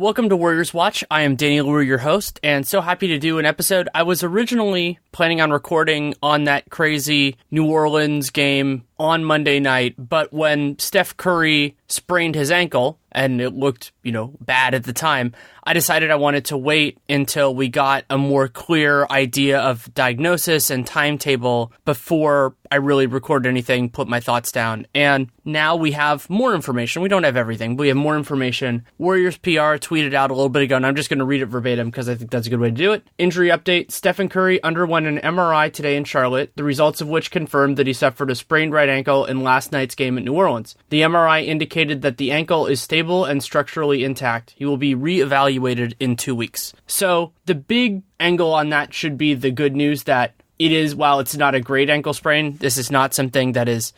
Welcome to Warriors Watch. I am Danny Leroux, your host, and so happy to do an episode. I was originally planning on recording on that crazy New Orleans game on Monday night, but when Steph Curry sprained his ankle, and it looked, bad at the time, I decided I wanted to wait until we got a more clear idea of diagnosis and timetable before I really record anything, put my thoughts down. And now we have more information. We don't have everything, but we have more information. Warriors PR tweeted out a little bit ago, and I'm just going to read it verbatim because I think that's a good way to do it. Injury update: Stephen Curry underwent an MRI today in Charlotte, the results of which confirmed that he suffered a sprained right ankle in last night's game at New Orleans. The MRI indicated that the ankle is stable and structurally intact. He will be reevaluated in 2 weeks. So the big angle on that should be the good news that it is, while it's not a great ankle sprain, this is not something that is,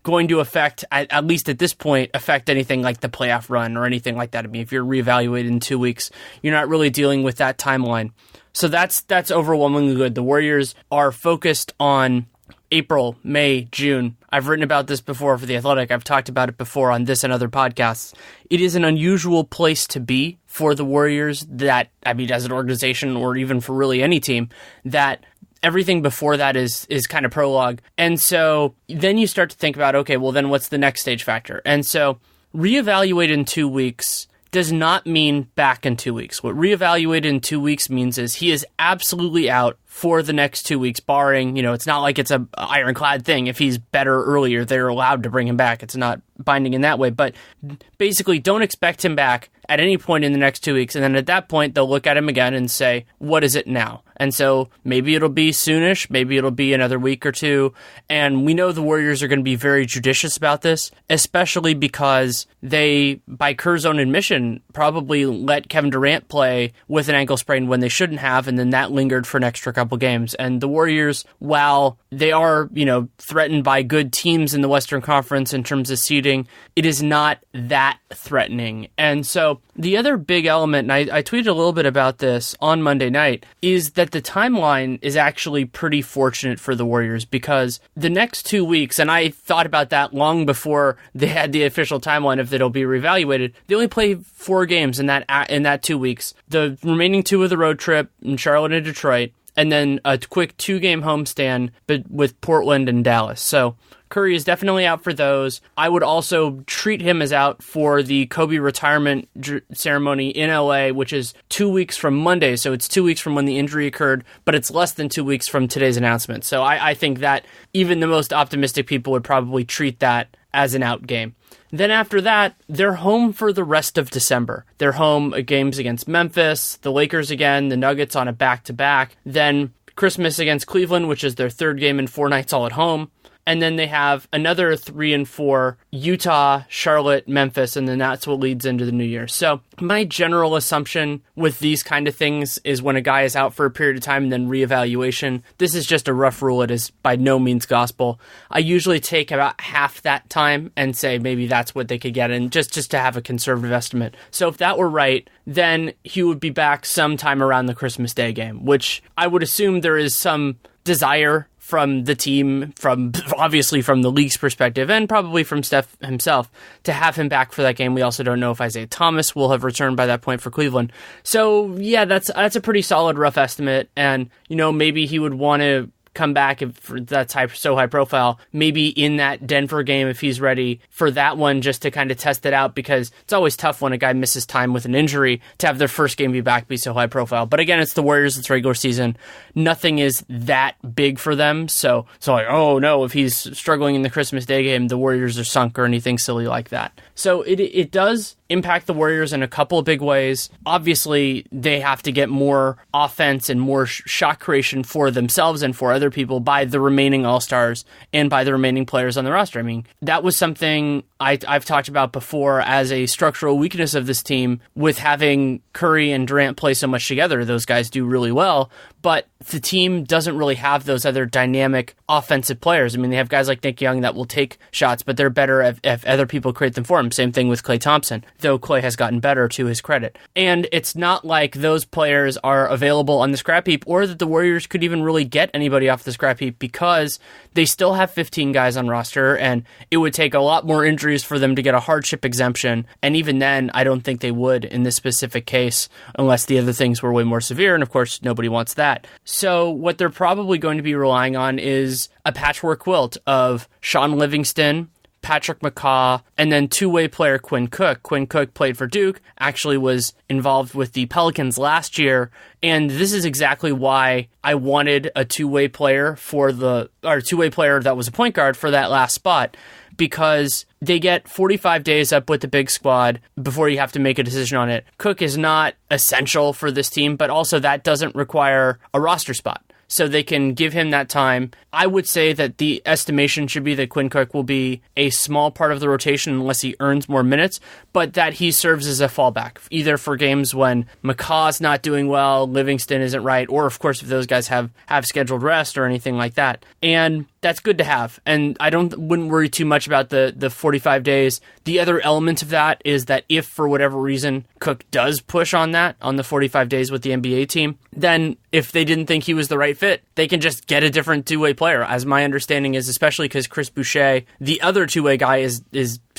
going to affect, at least at this point, affect anything like the playoff run or anything like that. I mean, if you're reevaluated in 2 weeks, you're not really dealing with that timeline. So that's overwhelmingly good. The Warriors are focused on April, May, June. I've written about this before for The Athletic. I've talked about it before on this and other podcasts. It is an unusual place to be for the Warriors that, as an organization or even for really any team, that everything before that is kind of prologue. And so then you start to think about, okay, well then what's the next stage factor? And so reevaluate in 2 weeks does not mean back in 2 weeks. What reevaluate in 2 weeks means is he is absolutely out for the next 2 weeks, barring, it's not like it's a ironclad thing. If he's better earlier, they're allowed to bring him back. It's not binding in that way. But basically, don't expect him back at any point in the next 2 weeks. And then at that point, they'll look at him again and say, what is it now? And so maybe it'll be soonish, maybe it'll be another week or two. And we know the Warriors are going to be very judicious about this, especially because they, by Kerr's own admission, probably let Kevin Durant play with an ankle sprain when they shouldn't have, and then that lingered for an extra couple games. And the Warriors, while they are, threatened by good teams in the Western Conference in terms of seeding, it is not that threatening. And so the other big element, and I tweeted a little bit about this on Monday night, is that the timeline is actually pretty fortunate for the Warriors, because the next 2 weeks, and I thought about that long before they had the official timeline of that it'll be reevaluated, they only play 4 games in that 2 weeks. The remaining 2 of the road trip in Charlotte and Detroit, and then a quick 2-game homestand with Portland and Dallas. So Curry is definitely out for those. I would also treat him as out for the Kobe retirement ceremony in LA, which is 2 weeks from Monday. So it's 2 weeks from when the injury occurred, but it's less than 2 weeks from today's announcement. So I think that even the most optimistic people would probably treat that as an out game. Then after that, they're home for the rest of December. They're home at games against Memphis, the Lakers again, the Nuggets on a back-to-back, then Christmas against Cleveland, which is their 3rd game in 4 nights all at home. And then they have another 3 and 4, Utah, Charlotte, Memphis, and then that's what leads into the new year. So my general assumption with these kind of things is when a guy is out for a period of time and then reevaluation, this is just a rough rule. It is by no means gospel. I usually take about half that time and say maybe that's what they could get in, just to have a conservative estimate. So if that were right, then he would be back sometime around the Christmas Day game, which I would assume there is some desire from the team, obviously from the league's perspective, and probably from Steph himself, to have him back for that game. We also don't know if Isaiah Thomas will have returned by that point for Cleveland. So yeah, that's a pretty solid rough estimate, and maybe he would want to come back if that's so high profile, maybe in that Denver game if he's ready for that one, just to kind of test it out, because it's always tough when a guy misses time with an injury to have their first game be so high profile. But again, it's the Warriors, it's regular season. Nothing is that big for them. So like, oh no, if he's struggling in the Christmas Day game, the Warriors are sunk or anything silly like that. So it does impact the Warriors in a couple of big ways. Obviously, they have to get more offense and more shot creation for themselves and for other people by the remaining All-Stars and by the remaining players on the roster. I mean, that was something I've talked about before as a structural weakness of this team, with having Curry and Durant play so much together. Those guys do really well, but the team doesn't really have those other dynamic offensive players. I mean, they have guys like Nick Young that will take shots, but they're better if other people create them for him. Same thing with Klay Thompson, though Klay has gotten better to his credit. And it's not like those players are available on the scrap heap, or that the Warriors could even really get anybody off the scrap heap, because they still have 15 guys on roster, and it would take a lot more injuries is for them to get a hardship exemption. And even then, I don't think they would in this specific case, unless the other things were way more severe. And of course, nobody wants that. So what they're probably going to be relying on is a patchwork quilt of Sean Livingston, Patrick McCaw, and then two-way player Quinn Cook. Quinn Cook played for Duke, actually was involved with the Pelicans last year, and this is exactly why I wanted a two-way player that was a point guard for that last spot, because they get 45 days up with the big squad before you have to make a decision on it. Cook is not essential for this team, but also that doesn't require a roster spot. So they can give him that time. I would say that the estimation should be that Quinn Cook will be a small part of the rotation unless he earns more minutes, but that he serves as a fallback, either for games when McCaw's not doing well, Livingston isn't right, or of course if those guys have scheduled rest or anything like that. And that's good to have. And I wouldn't worry too much about the 45 days. The other element of that is that if for whatever reason Cook does push on the 45 days with the NBA team, then if they didn't think he was the right fit, they can just get a different two-way player, as my understanding is, especially because Chris Boucher, the other two-way guy, is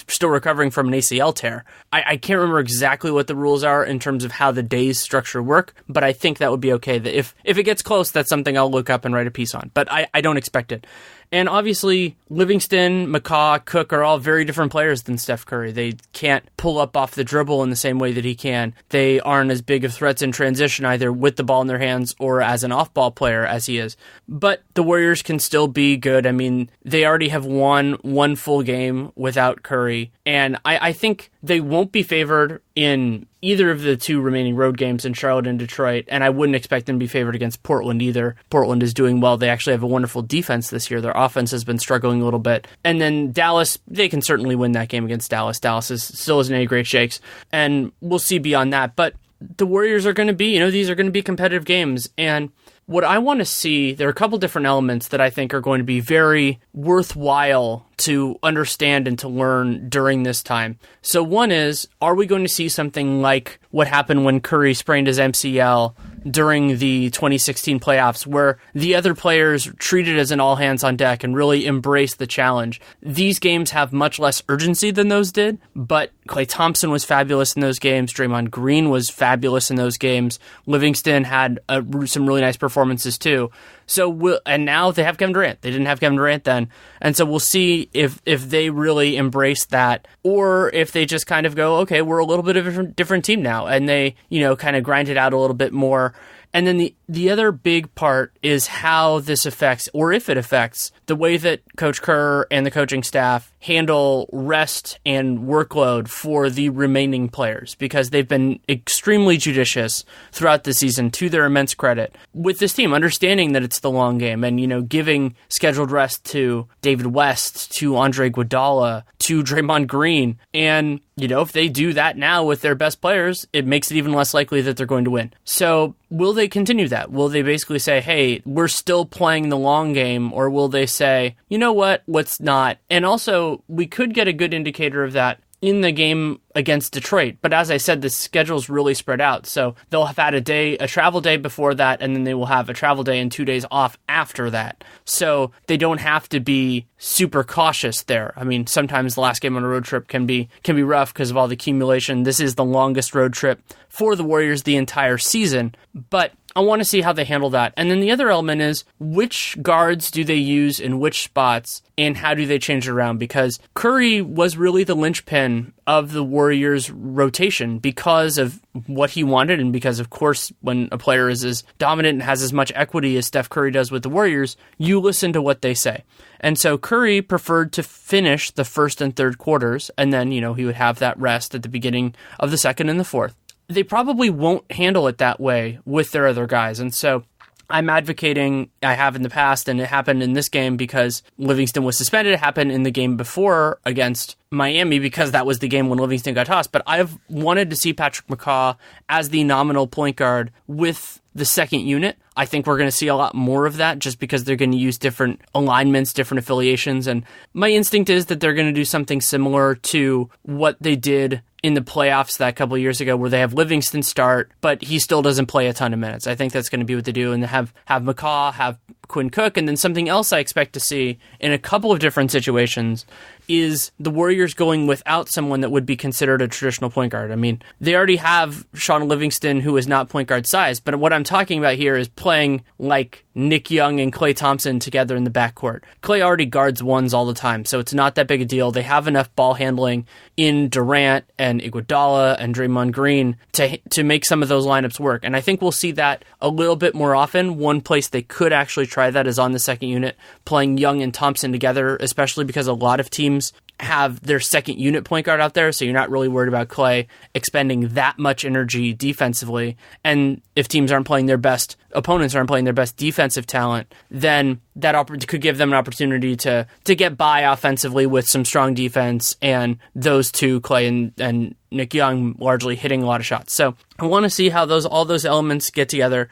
still recovering from an ACL tear. I can't remember exactly what the rules are in terms of how the days structure work, but I think that would be okay. That if it gets close, that's something I'll look up and write a piece on, but I don't expect it. And obviously, Livingston, McCaw, Cook are all very different players than Steph Curry. They can't pull up off the dribble in the same way that he can. They aren't as big of threats in transition, either with the ball in their hands or as an off-ball player as he is. But the Warriors can still be good. I mean, they already have won one full game without Curry, and I think they won't be favored in either of the two remaining road games in Charlotte and Detroit, and I wouldn't expect them to be favored against Portland either. Portland is doing well. They actually have a wonderful defense this year. Their offense has been struggling a little bit. And then Dallas, they can certainly win that game against Dallas. Dallas still isn't any great shakes, and we'll see beyond that. But the Warriors are going to be, these are going to be competitive games, and what I want to see, there are a couple different elements that I think are going to be very worthwhile to understand and to learn during this time. So one is, are we going to see something like what happened when Curry sprained his MCL during the 2016 playoffs, where the other players treated it as an all-hands-on-deck and really embraced the challenge? These games have much less urgency than those did, but Klay Thompson was fabulous in those games. Draymond Green was fabulous in those games. Livingston had some really nice performances too. And now they have Kevin Durant. They didn't have Kevin Durant then. And so we'll see if they really embrace that, or if they just kind of go, okay, we're a little bit of a different team now, and they, kind of grind it out a little bit more. And then the other big part is how this affects, or if it affects, the way that Coach Kerr and the coaching staff handle rest and workload for the remaining players, because they've been extremely judicious throughout the season, to their immense credit, with this team, understanding that it's the long game and, giving scheduled rest to David West, to Andre Iguodala, to Draymond Green. And, if they do that now with their best players, it makes it even less likely that they're going to win. So will they continue that? Will they basically say, hey, we're still playing the long game? Or will they say, you know what, let's not? And also, we could get a good indicator of that in the game against Detroit. But as I said, the schedule's really spread out. So they'll have had a travel day before that, and then they will have a travel day and 2 days off after that. So they don't have to be super cautious there. I mean, sometimes the last game on a road trip can be rough because of all the accumulation. This is the longest road trip for the Warriors the entire season. But I want to see how they handle that. And then the other element is, which guards do they use in which spots, and how do they change it around? Because Curry was really the linchpin of the Warriors' rotation because of what he wanted, and because, of course, when a player is as dominant and has as much equity as Steph Curry does with the Warriors, you listen to what they say. And so Curry preferred to finish the first and third quarters, and then, he would have that rest at the beginning of the second and the fourth. They probably won't handle it that way with their other guys. And so I'm advocating, I have in the past, and it happened in this game because Livingston was suspended. It happened in the game before against Miami because that was the game when Livingston got tossed. But I've wanted to see Patrick McCaw as the nominal point guard with the second unit. I think we're going to see a lot more of that just because they're going to use different alignments, different affiliations. And my instinct is that they're going to do something similar to what they did in the playoffs that couple of years ago, where they have Livingston start, but he still doesn't play a ton of minutes. I think that's going to be what they do, and have McCaw, have Quinn Cook. And then something else I expect to see in a couple of different situations is the Warriors going without someone that would be considered a traditional point guard. I mean, they already have Sean Livingston, who is not point guard size, but what I'm talking about here is playing like Nick Young and Klay Thompson together in the backcourt. Klay already guards ones all the time, so it's not that big a deal. They have enough ball handling in Durant and Iguodala and Draymond Green to make some of those lineups work, and I think we'll see that a little bit more often. One place they could actually try that is on the second unit, playing Young and Thompson together, especially because a lot of teams have their second unit point guard out there, so you're not really worried about Klay expending that much energy defensively. And if teams aren't playing their best, opponents aren't playing their best defensive talent, then that could give them an opportunity to get by offensively with some strong defense, and those two, Klay and Nick Young, largely hitting a lot of shots. So I want to see how all those elements get together.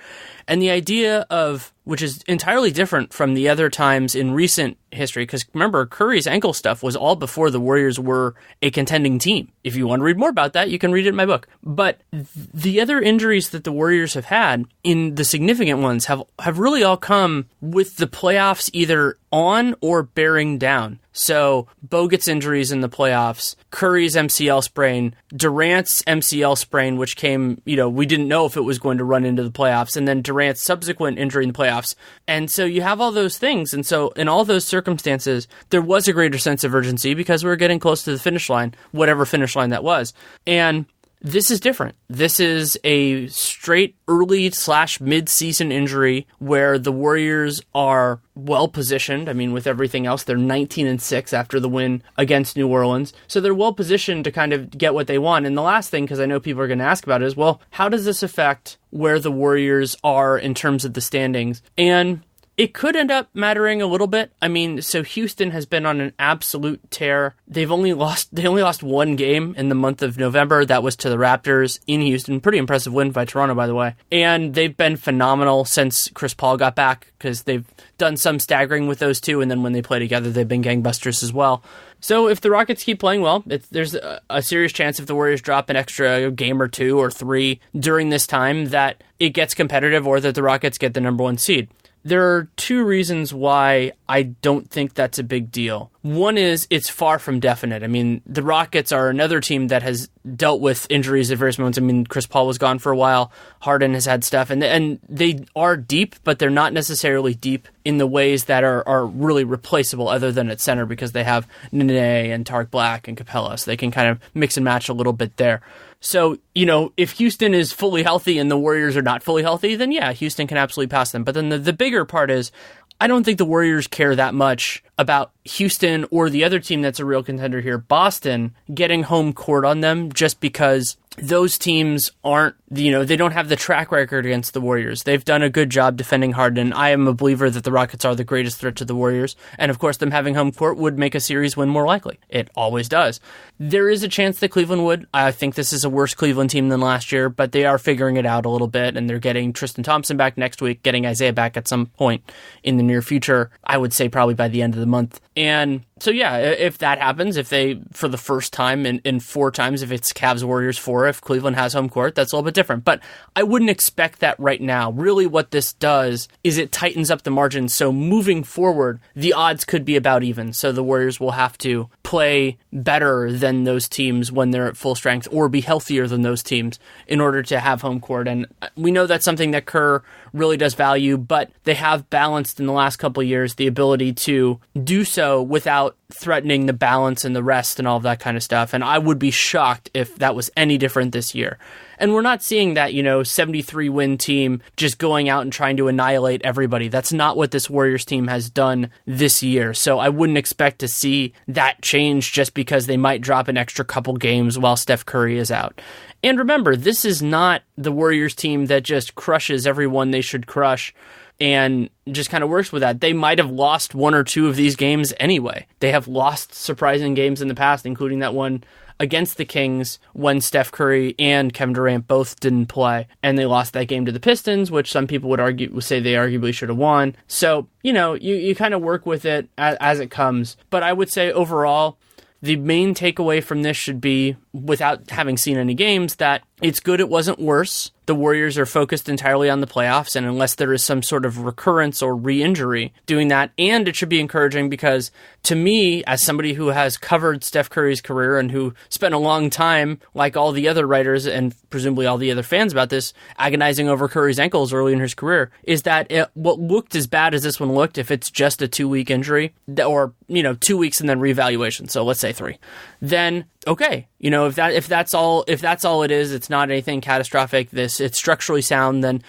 And the idea of, which is entirely different from the other times in recent history, because remember, Curry's ankle stuff was all before the Warriors were a contending team. If you want to read more about that, you can read it in my book. But the other injuries that the Warriors have had, in the significant ones, have really all come with the playoffs either on or bearing down. So Bogut's injuries in the playoffs, Curry's MCL sprain, Durant's MCL sprain, which came, we didn't know if it was going to run into the playoffs, and then Durant's subsequent injury in the playoffs. And so you have all those things. And so in all those circumstances, there was a greater sense of urgency because we were getting close to the finish line, whatever finish line that was. And this is different. This is a straight early/mid-season injury where the Warriors are well positioned. I mean, with everything else, they're 19-6 after the win against New Orleans. So they're well positioned to kind of get what they want. And the last thing, because I know people are going to ask about it, is, well, how does this affect where the Warriors are in terms of the standings? And it could end up mattering a little bit. I mean, so Houston has been on an absolute tear. They only lost one game in the month of November. That was to the Raptors in Houston. Pretty impressive win by Toronto, by the way. And they've been phenomenal since Chris Paul got back, because they've done some staggering with those two, and then when they play together, they've been gangbusters as well. So if the Rockets keep playing well, there's a serious chance if the Warriors drop an extra game or two or three during this time that it gets competitive, or that the Rockets get the number one seed. There are two reasons why I don't think that's a big deal. One is it's far from definite. I mean, the Rockets are another team that has dealt with injuries at various moments. I mean, Chris Paul was gone for a while. Harden has had stuff. And they are deep, but they're not necessarily deep in the ways that are really replaceable other than at center, because they have Nene and Tarek Black and Capella. So they can kind of mix and match a little bit there. So, if Houston is fully healthy and the Warriors are not fully healthy, then yeah, Houston can absolutely pass them. But then the bigger part is, I don't think the Warriors care that much about Houston or the other team that's a real contender here, Boston, getting home court on them, just because those teams aren't, they don't have the track record against the Warriors. They've done a good job defending Harden. I am a believer that the Rockets are the greatest threat to the Warriors. And of course, them having home court would make a series win more likely. It always does. There is a chance that Cleveland would. I think this is a worse Cleveland team than last year, but they are figuring it out a little bit, and they're getting Tristan Thompson back next week, getting Isaiah back at some point in the near future. I would say probably by the end of the month. And so, yeah, if that happens, if they, for the first time in 4 times, if it's Cavs Warriors 4, if Cleveland has home court, that's a little bit different. But I wouldn't expect that right now. Really what this does is it tightens up the margin. So moving forward, the odds could be about even. So the Warriors will have to play better than those teams when they're at full strength, or be healthier than those teams in order to have home court. And we know that's something that Kerr really does value, but they have balanced in the last couple of years the ability to do so without threatening the balance and the rest and all of that kind of stuff. And I would be shocked if that was any different this year. And we're not seeing that, 73-win team just going out and trying to annihilate everybody. That's not what this Warriors team has done this year. So I wouldn't expect to see that change just because they might drop an extra couple games while Steph Curry is out. And remember, this is not the Warriors team that just crushes everyone they should crush and just kind of works with that. They might have lost 1 or 2 of these games anyway. They have lost surprising games in the past, including that one against the Kings when Steph Curry and Kevin Durant both didn't play, and they lost that game to the Pistons, which some people would say they arguably should have won. So, you kind of work with it as it comes. But I would say overall, the main takeaway from this should be, without having seen any games, that It's good it wasn't worse. The Warriors are focused entirely on the playoffs, and unless there is some sort of recurrence or re-injury, doing that. And it should be encouraging because, to me, as somebody who has covered Steph Curry's career and who spent a long time, like all the other writers and presumably all the other fans about this, agonizing over Curry's ankles early in his career, is that what looked as bad as this one looked, if it's just a 2-week injury, or 2 weeks and then reevaluation, so let's say 3, then okay, if that's all it is, it's not anything catastrophic, it's structurally sound, then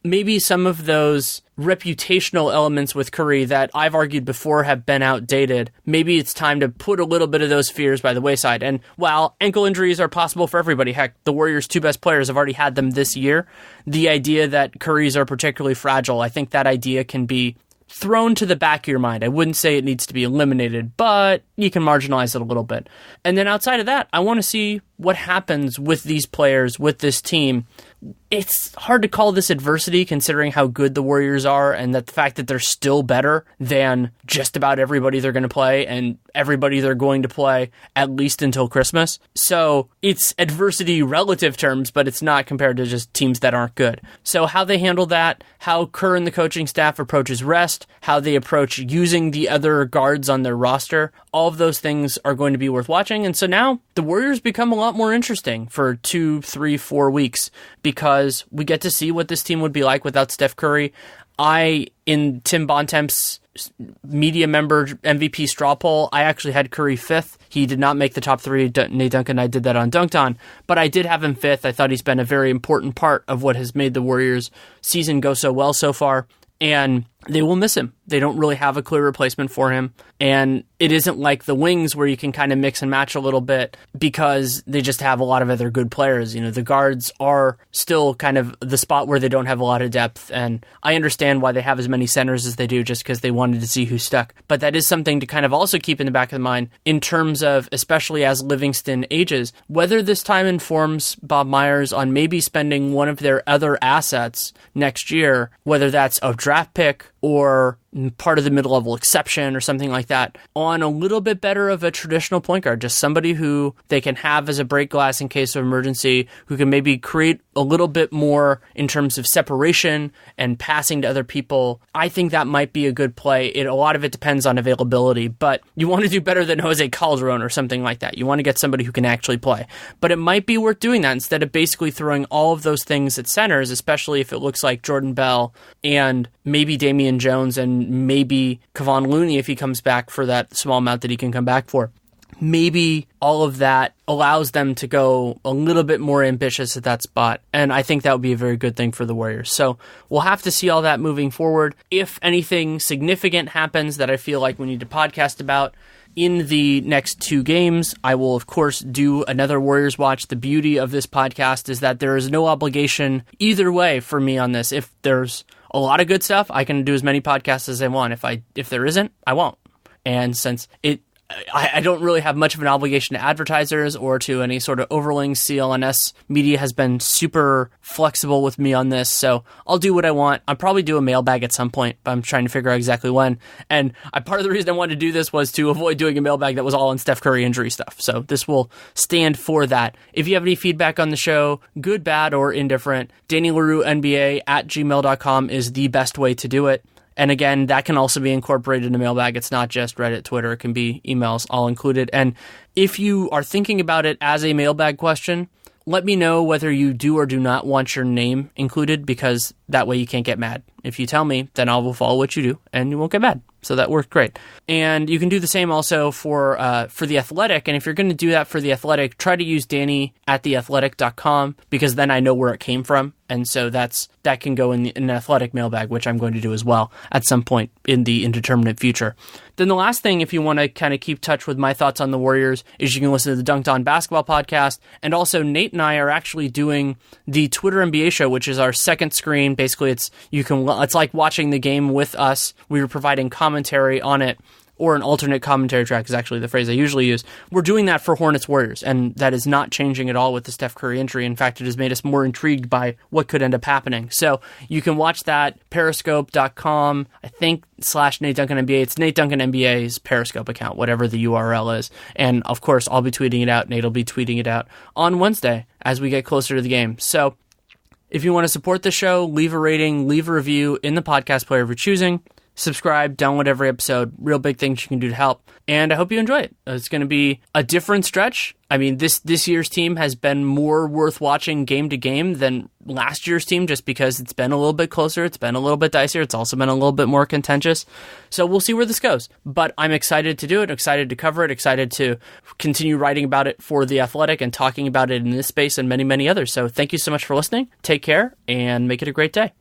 maybe some of those reputational elements with Curry that I've argued before have been outdated, maybe it's time to put a little bit of those fears by the wayside. And while ankle injuries are possible for everybody, heck, the Warriors' 2 best players have already had them this year, the idea that Curry's are particularly fragile, I think that idea can be thrown to the back of your mind. I wouldn't say it needs to be eliminated, but you can marginalize it a little bit. And then outside of that, I want to see what happens with these players, with this team. It's hard to call this adversity considering how good the Warriors are and that the fact that they're still better than just about everybody they're going to play and everybody they're going to play at least until Christmas. So it's adversity relative terms, but it's not compared to just teams that aren't good. So how they handle that, how Kerr and the coaching staff approaches rest, how they approach using the other guards on their roster, all of those things are going to be worth watching. And so now the Warriors become a lot more interesting for 2, 3, 4 weeks because we get to see what this team would be like without Steph Curry. In Tim Bontemps' media member MVP straw poll, I actually had Curry 5th. He did not make the top 3. Nate Duncan and I did that on Dunked On, but I did have him 5th. I thought he's been a very important part of what has made the Warriors season go so well so far, and they will miss him. They don't really have a clear replacement for him. And it isn't like the Wings where you can kind of mix and match a little bit because they just have a lot of other good players. The guards are still kind of the spot where they don't have a lot of depth. And I understand why they have as many centers as they do just because they wanted to see who stuck. But that is something to kind of also keep in the back of the mind in terms of, especially as Livingston ages, whether this time informs Bob Myers on maybe spending one of their other assets next year, whether that's a draft pick or part of the mid-level exception or something like that, on a little bit better of a traditional point guard, just somebody who they can have as a break glass in case of emergency, who can maybe create a little bit more in terms of separation and passing to other people. I think that might be a good play. A lot of it depends on availability, but you want to do better than Jose Calderon or something like that. You want to get somebody who can actually play. But it might be worth doing that instead of basically throwing all of those things at centers, especially if it looks like Jordan Bell and maybe Damian Jones and maybe Kevon Looney if he comes back for that small amount that he can come back for. Maybe all of that allows them to go a little bit more ambitious at that spot, and I think that would be a very good thing for the Warriors. So we'll have to see all that moving forward. If anything significant happens that I feel like we need to podcast about in the next 2 games, I will, of course, do another Warriors Watch. The beauty of this podcast is that there is no obligation either way for me on this. If there's a lot of good stuff, I can do as many podcasts as I want. If there isn't, I won't. And since I don't really have much of an obligation to advertisers or to any sort of overlings. CLNS Media has been super flexible with me on this, so I'll do what I want. I'll probably do a mailbag at some point, but I'm trying to figure out exactly when. And part of the reason I wanted to do this was to avoid doing a mailbag that was all on Steph Curry injury stuff. So this will stand for that. If you have any feedback on the show, good, bad, or indifferent, Danny Leroux NBA at gmail.com is the best way to do it. And again, that can also be incorporated in a mailbag. It's not just Reddit, Twitter. It can be emails all included. And if you are thinking about it as a mailbag question, let me know whether you do or do not want your name included, because that way you can't get mad. If you tell me, then I will follow what you do and you won't get mad. So that worked great. And you can do the same also for The Athletic. And if you're going to do that for The Athletic, try to use Danny at theathletic.com, because then I know where it came from. And so that can go in an Athletic mailbag, which I'm going to do as well at some point in the indeterminate future. Then the last thing, if you want to kind of keep touch with my thoughts on the Warriors, is you can listen to the Dunked On Basketball podcast. And also Nate and I are actually doing the Twitter NBA show, which is our second screen. Basically, it's like watching the game with us. We were providing commentary on it, or an alternate commentary track is actually the phrase I usually use. We're doing that for Hornets Warriors, and that is not changing at all with the Steph Curry injury. In fact, it has made us more intrigued by what could end up happening. So you can watch that, periscope.com, I think, /Nate Duncan NBA. It's Nate Duncan NBA's Periscope account, whatever the URL is. And of course, I'll be tweeting it out. Nate will be tweeting it out on Wednesday as we get closer to the game. So if you want to support the show, leave a rating, leave a review in the podcast player of your choosing. Subscribe, download every episode. Real big things you can do to help. And I hope you enjoy it. It's going to be a different stretch. I mean, this year's team has been more worth watching game to game than last year's team, just because it's been a little bit closer. It's been a little bit dicier. It's also been a little bit more contentious. So we'll see where this goes. But I'm excited to do it, excited to cover it, excited to continue writing about it for The Athletic and talking about it in this space and many, many others. So thank you so much for listening. Take care and make it a great day.